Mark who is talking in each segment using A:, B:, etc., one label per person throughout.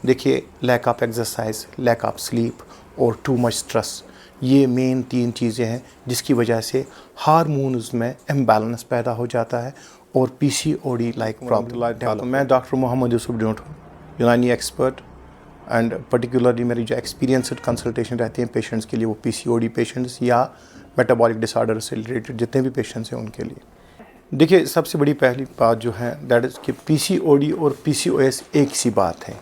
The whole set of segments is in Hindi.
A: देखिए, lack of exercise, lack of sleep और टू मच स्ट्रेस, ये मेन 3 चीज़ें हैं जिसकी वजह से हार्मोन्स में इम्बैलेंस पैदा हो जाता है और पीसीओडी लाइक प्रॉब्लम। मैं डॉक्टर मोहम्मद यूसुफ ढूंढ हूँ, यूनानी एक्सपर्ट, एंड पर्टिकुलरली मेरी जो एक्सपीरियंसड कंसल्टेशन रहती हैं पेशेंट्स के लिए, वो पीसीओडी पेशेंट्स या मेटाबॉलिक डिसऑर्डर से रिलेटेड जितने भी पेशेंट्स हैं उनके लिए। देखिए, सबसे बड़ी पहली बात जो है दैट इज़ कि पीसीओडी और पीसीओएस एक सी बात है,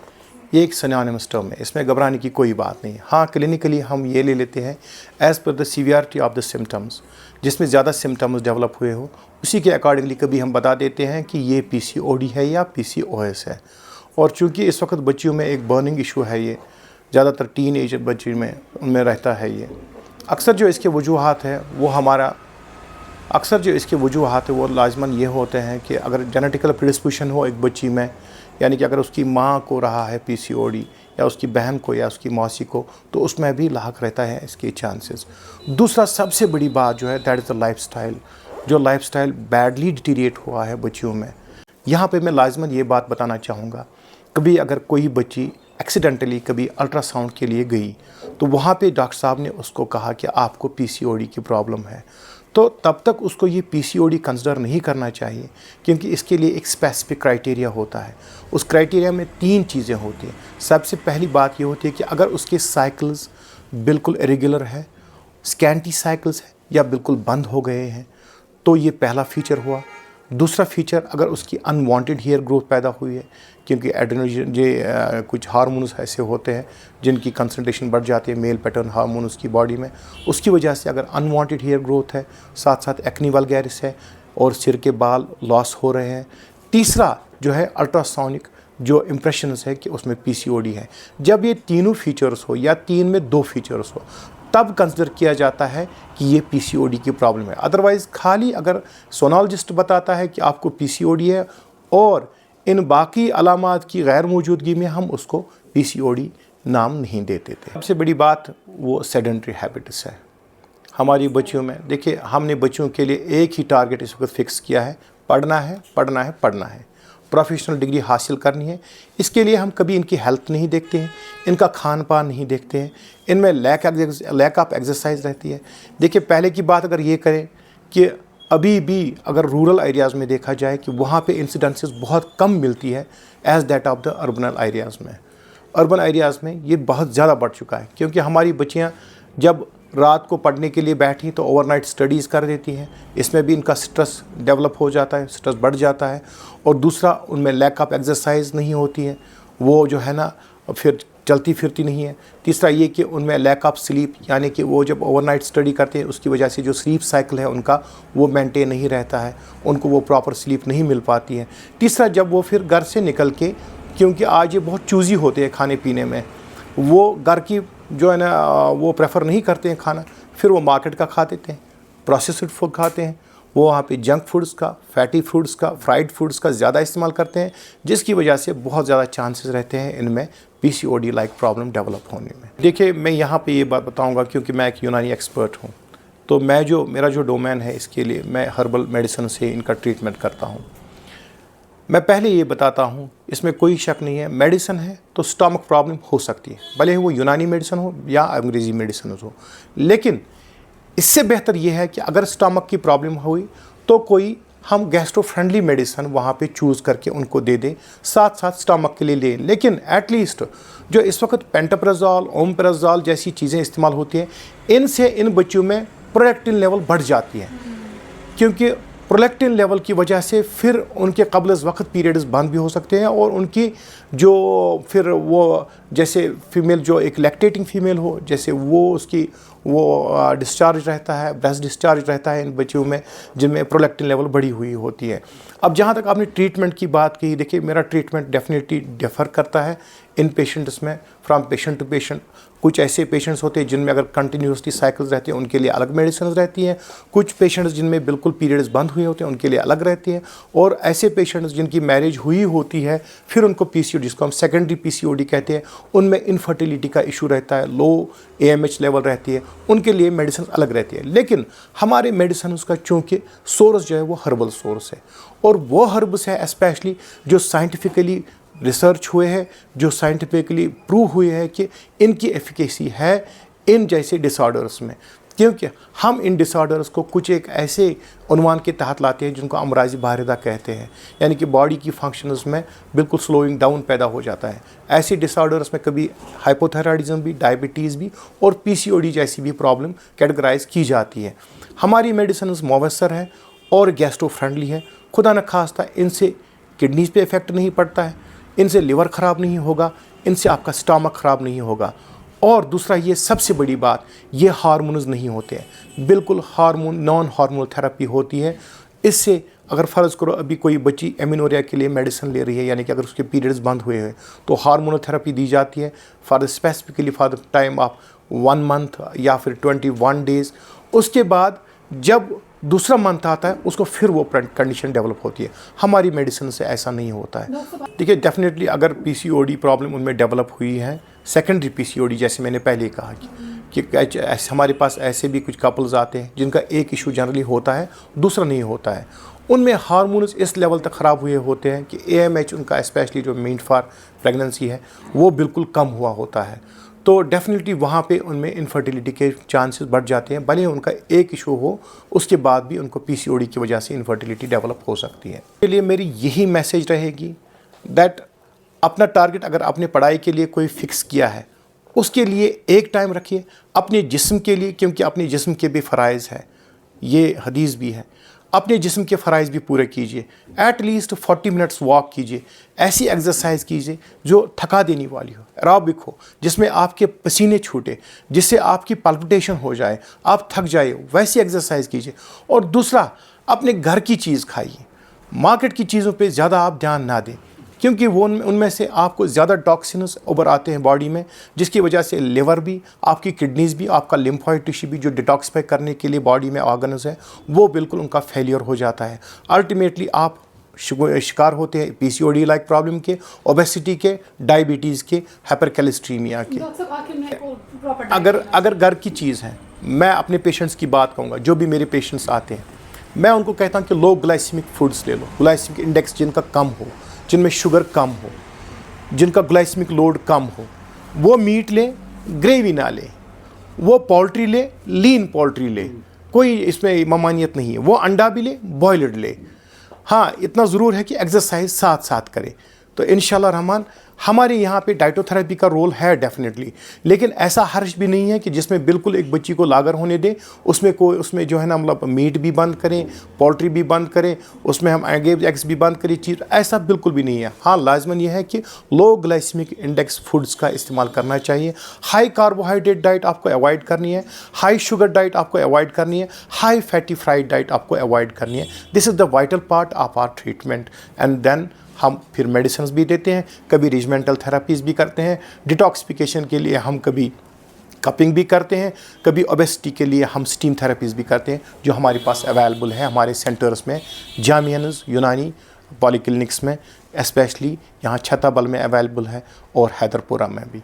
A: ये एक सिनोनिमस टर्म है, इसमें घबराने की कोई बात नहीं। हाँ, क्लिनिकली हम ये ले लेते हैं as per the severity of the symptoms, जिसमें ज़्यादा सिम्टम्स डेवलप हुए हो उसी के अकॉर्डिंगली कभी हम बता देते हैं कि ये पीसीओडी है या पीसीओएस है। और चूँकि इस वक्त बच्चियों में एक बर्निंग इशू है, ये ज़्यादातर टीन एज बच्ची में उनमें रहता है ये। अक्सर जो इसके वजूहात है वो लाजमन ये होते हैं कि अगर जेनेटिकल प्रिडिस्पोजिशन हो एक बच्ची में, यानी कि अगर उसकी माँ को रहा है पीसीओडी या उसकी बहन को या उसकी मौसी को, तो उसमें भी लाहक रहता है इसके चांसेस। दूसरा सबसे बड़ी बात जो है दैट इज़ द लाइफस्टाइल, जो लाइफस्टाइल बैडली डिटीरिएट हुआ है बच्चियों में। यहाँ पे मैं लाजमन ये बात बताना चाहूँगा, कभी अगर कोई बच्ची एक्सीडेंटली कभी अल्ट्रासाउंड के लिए गई तो वहाँ पे डॉक्टर साहब ने उसको कहा कि आपको पीसीओडी की प्रॉब्लम है, तो तब तक उसको ये पीसीओडी कंसिडर नहीं करना चाहिए, क्योंकि इसके लिए एक स्पेसिफिक क्राइटेरिया होता है। उस क्राइटेरिया में 3 चीज़ें होती हैं। सबसे पहली बात ये होती है कि अगर उसके साइकिल्स बिल्कुल इरेगुलर है, स्कैंटी साइकिल्स है या बिल्कुल बंद हो गए हैं, तो ये पहला फीचर हुआ। दूसरा फीचर, अगर उसकी अनवांटेड हेयर ग्रोथ पैदा हुई है, क्योंकि एड्रेनोजन कुछ हार्मोन्स ऐसे होते हैं जिनकी कंसंट्रेशन बढ़ जाती है, मेल पैटर्न हार्मोन उसकी बॉडी में, उसकी वजह से अगर अनवांटेड हेयर ग्रोथ है, साथ साथ एक्नी वल्गैरिस है और सिर के बाल लॉस हो रहे हैं। तीसरा जो है अल्ट्रासोनिक जो इम्प्रेशंस है कि उसमें पीसीओडी है। जब ये तीनों फीचर्स हो या 3 में 2 फीचर्स हो, तब कंसिडर किया जाता है कि ये पीसीओडी की प्रॉब्लम है। अदरवाइज़ खाली अगर सोनोलॉजिस्ट बताता है कि आपको पीसीओडी है और इन बाकी अलामात की गैर मौजूदगी में हम उसको पीसीओडी नाम नहीं देते थे। सबसे बड़ी बात वो सेडेंटरी हैबिट्स है हमारी बच्चियों में। देखिए, हमने बच्चियों के लिए एक ही टारगेट इस वक्त फिक्स किया है, पढ़ना है, पढ़ना है, पढ़ना है, प्रोफेशनल डिग्री हासिल करनी है। इसके लिए हम कभी इनकी हेल्थ नहीं देखते हैं, इनका खान पान नहीं देखते हैं, इनमें लैक ऑफ एक्सरसाइज रहती है। देखिए, पहले की बात अगर ये करें कि अभी भी अगर रूरल एरियाज़ में देखा जाए कि वहाँ पे इंसिडेंसेस बहुत कम मिलती है as that of the urban areas में। अर्बन एरियाज़ में ये बहुत ज़्यादा बढ़ चुका है, क्योंकि हमारी बच्चियाँ जब रात को पढ़ने के लिए बैठी तो ओवरनाइट स्टडीज़ कर देती हैं, इसमें भी इनका स्ट्रेस डेवलप हो जाता है, स्ट्रेस बढ़ जाता है। और दूसरा, उनमें लैक ऑफ एक्सरसाइज नहीं होती है, वो जो है ना फिर चलती फिरती नहीं है। तीसरा ये कि उनमें लैक ऑफ स्लीप, यानी कि वो जब ओवरनाइट स्टडी करते हैं उसकी वजह से जो स्लीप साइकिल है उनका वो मेंटेन नहीं रहता है, उनको वो प्रॉपर स्लीप नहीं मिल पाती है। तीसरा, जब वो फिर घर से निकल के, क्योंकि आज ये बहुत चूज़ी होते हैं खाने पीने में, वो घर की जो है ना वो प्रेफर नहीं करते हैं खाना, फिर वो मार्केट का खा देते हैं, प्रोसेस्ड फूड खाते हैं, वो वहाँ पे जंक फूड्स का, फैटी फूड्स का, फ्राइड फूड्स का ज़्यादा इस्तेमाल करते हैं, जिसकी वजह से बहुत ज़्यादा चांसेस रहते हैं इनमें पीसीओडी लाइक प्रॉब्लम डेवलप होने में। देखिए, मैं यहाँ पे ये बात बताऊँगा क्योंकि मैं एक यूनानी एक्सपर्ट हूँ, तो मेरा जो डोमेन है इसके लिए मैं हर्बल मेडिसिन से इनका ट्रीटमेंट करता हूँ। मैं पहले ये बताता हूँ, इसमें कोई शक नहीं है, मेडिसिन है तो स्टमक प्रॉब्लम हो सकती है, भले वो यूनानी मेडिसिन हो या अंग्रेज़ी मेडिसिन हो। लेकिन इससे बेहतर ये है कि अगर स्टमक की प्रॉब्लम हुई तो कोई हम गैस्ट्रो फ्रेंडली मेडिसिन वहाँ पे चूज़ करके उनको दे दें, साथ साथ स्टमक के लिए लें। लेकिन एटलीस्ट जो इस वक्त पेंटाप्राजोल, ओमेप्राजोल जैसी चीज़ें इस्तेमाल होती हैं, इनसे इन बच्चों में प्रोलैक्टिन लेवल बढ़ जाती है, क्योंकि प्रोलैक्टिन लेवल की वजह से फिर उनके कब्ल वक्त पीरियड्स बंद भी हो सकते हैं और उनकी जो फिर वो जैसे फीमेल जो एक लैक्टेटिंग फीमेल हो, जैसे वो उसकी वो डिस्चार्ज रहता है, ब्रेस्ट डिस्चार्ज रहता है इन बच्चों में जिनमें प्रोलैक्टिन लेवल बढ़ी हुई होती है। अब जहाँ तक आपने ट्रीटमेंट की बात की, देखिए मेरा ट्रीटमेंट डेफिनेटली डिफ़र करता है इन पेशेंट्स में, फ्रॉम पेशेंट टू पेशेंट। कुछ ऐसे पेशेंट्स होते हैं जिनमें अगर कंटिन्यूसली साइकिल्स रहती हैं उनके लिए अलग मेडिसिन रहती हैं, कुछ पेशेंट्स जिनमें बिल्कुल पीरियड्स बंद हुए होते हैं उनके लिए अलग रहती हैं, और ऐसे पेशेंट्स जिनकी मैरिज हुई होती है फिर उनको पीसीओडी, जिसको हम सेकेंडरी पीसीओडी कहते हैं, उनमें इनफर्टिलिटी का इशू रहता है, लो एएमएच लेवल रहती है, उनके लिए मेडिसिन अलग रहती है। लेकिन हमारे मेडिसिन का चूँकि सोर्स जो है वो हर्बल सोर्स है, और वो हर्ब्स है स्पेशली जो साइंटिफिकली रिसर्च हुए हैं जो साइंटिफिकली प्रूव हुए हैं कि इनकी एफिकेसी है इन जैसे डिसऑर्डर्स में, क्योंकि हम इन डिसऑर्डर्स को कुछ एक ऐसे उन्वान के तहत लाते हैं जिनको अमराज़ बारिदा कहते हैं, यानी कि बॉडी की फंक्शंस में बिल्कुल स्लोइंग डाउन पैदा हो जाता है। ऐसे डिसऑर्डर्स में कभी हाइपोथायराइडिज्म भी, डायबिटीज़ भी और पीसीओडी जैसी भी प्रॉब्लम कैटेगराइज की जाती है। हमारी मेडिसिन मौसर है और गैस्ट्रो फ्रेंडली है। खुदा न खास्ता इनसे किडनीज़ पे इफ़ेक्ट नहीं पड़ता है, इनसे लिवर ख़राब नहीं होगा, इनसे आपका स्टमक ख़राब नहीं होगा। और दूसरा, ये सबसे बड़ी बात, ये हार्मोन्स नहीं होते हैं, बिल्कुल नॉन हार्मोनल थेरेपी होती है। इससे अगर फ़र्ज़ करो अभी कोई बच्ची एमिनोरिया के लिए मेडिसिन ले रही है, यानी कि अगर उसके पीरियड्स बंद हुए हैं तो हार्मोनल थेरेपी दी जाती है for specifically for the time of 1 month या फिर 21 डेज़। उसके बाद जब दूसरा मंथ आता है उसको फिर वो कंडीशन डेवलप होती है। हमारी मेडिसिन से ऐसा नहीं होता है। देखिए, डेफिनेटली अगर पीसीओडी प्रॉब्लम उनमें डेवलप हुई है, सेकेंडरी पीसीओडी, जैसे मैंने पहले कहा कि हमारे पास ऐसे भी कुछ कपल्स आते हैं जिनका एक इशू जनरली होता है, दूसरा नहीं होता है। उनमें हार्मोन्स इस लेवल तक ख़राब हुए होते हैं कि AMH उनका स्पेशली जो मीट फॉर प्रेगनेंसी है वो बिल्कुल कम हुआ होता है। तो डेफिनेटली वहाँ पे उनमें इनफर्टिलिटी के चांसेस बढ़ जाते हैं। भले उनका एक इशू हो, उसके बाद भी उनको पीसीओडी की वजह से इनफर्टिलिटी डेवलप हो सकती है। इसके लिए मेरी यही मैसेज रहेगी दैट अपना टारगेट अगर आपने पढ़ाई के लिए कोई फ़िक्स किया है, उसके लिए एक टाइम रखिए अपने जिस्म के लिए, क्योंकि अपने जिस्म के भी फ़राइज़ है, ये हदीस भी है। अपने जिस्म के फ़राइज़ भी पूरे कीजिए। एट लीस्ट 40 मिनट्स वॉक कीजिए, ऐसी एक्सरसाइज कीजिए जो थका देने वाली हो, एरोबिक हो, जिसमें आपके पसीने छूटे, जिससे आपकी पल्पिटेशन हो जाए, आप थक जाए, वैसी एक्सरसाइज कीजिए। और दूसरा, अपने घर की चीज़ खाइए, मार्केट की चीज़ों पे ज़्यादा आप ध्यान ना दें, क्योंकि वो उनमें से आपको ज़्यादा टॉक्सिन्स उभर आते हैं बॉडी में, जिसकी वजह से लिवर भी, आपकी किडनीज़ भी, आपका लिम्फॉइड टिश्यू भी जो डिटॉक्सिफाई करने के लिए बॉडी में ऑर्गन्स है, वो बिल्कुल उनका फेलियर हो जाता है। अल्टीमेटली आप शिकार होते हैं पीसीओडी लाइक प्रॉब्लम के, ओबेसिटी के, डायबिटीज़ के, हाइपरकैलेस्ट्रीमिया के। अगर घर की चीज़ है, मैं अपने पेशेंट्स की बात कहूँगा, जो भी मेरे पेशेंट्स आते हैं, मैं उनको कहता हूँ कि लो ग्लाइसेमिक फूड्स ले लो, ग्लाइसेमिक इंडेक्स जिनका कम हो, जिनमें शुगर कम हो, जिनका ग्लाइसेमिक लोड कम हो, वो मीट ले, ग्रेवी ना ले, वो पोल्ट्री ले, लीन पोल्ट्री ले, कोई इसमें ममानियत नहीं है, वो अंडा भी ले, बॉयल्ड ले। हाँ, इतना ज़रूर है कि एक्सरसाइज साथ साथ करे। तो इंशाल्लाह रहमान हमारे यहाँ पे डाइटोथेरेपी का रोल है डेफिनेटली, लेकिन ऐसा हर्ष भी नहीं है कि जिसमें बिल्कुल एक बच्ची को लागर होने दे, उसमें जो है ना, मतलब मीट भी बंद करें, पोल्ट्री भी बंद करें, उसमें हम एग्स भी बंद करें, चीज़ ऐसा बिल्कुल भी नहीं है। हाँ, लाजमन यह है कि लो ग्लाइसेमिक इंडेक्स फूड्स का इस्तेमाल करना चाहिए। हाई कार्बोहाइड्रेट डाइट आपको अवॉइड करनी है, हाई शुगर डाइट आपको अवॉइड करनी है, हाई फैटी फ्राइड डाइट आपको अवॉइड करनी है। This is the vital part of our treatment. And then हम फिर मेडिसिन भी देते हैं, कभी रिजमेंटल थेरापीज़ भी करते हैं, डिटॉक्सिफिकेशन के लिए हम कभी कपिंग भी करते हैं, कभी ओबेसिटी के लिए हम स्टीम थेरापीज़ भी करते हैं, जो हमारे पास अवेलेबल है हमारे सेंटर्स में, जामियानुस यूनानी पॉलीक्लिनिक्स में, स्पेशली यहाँ छताबल में अवेलेबल है और हैदरपुरा में भी।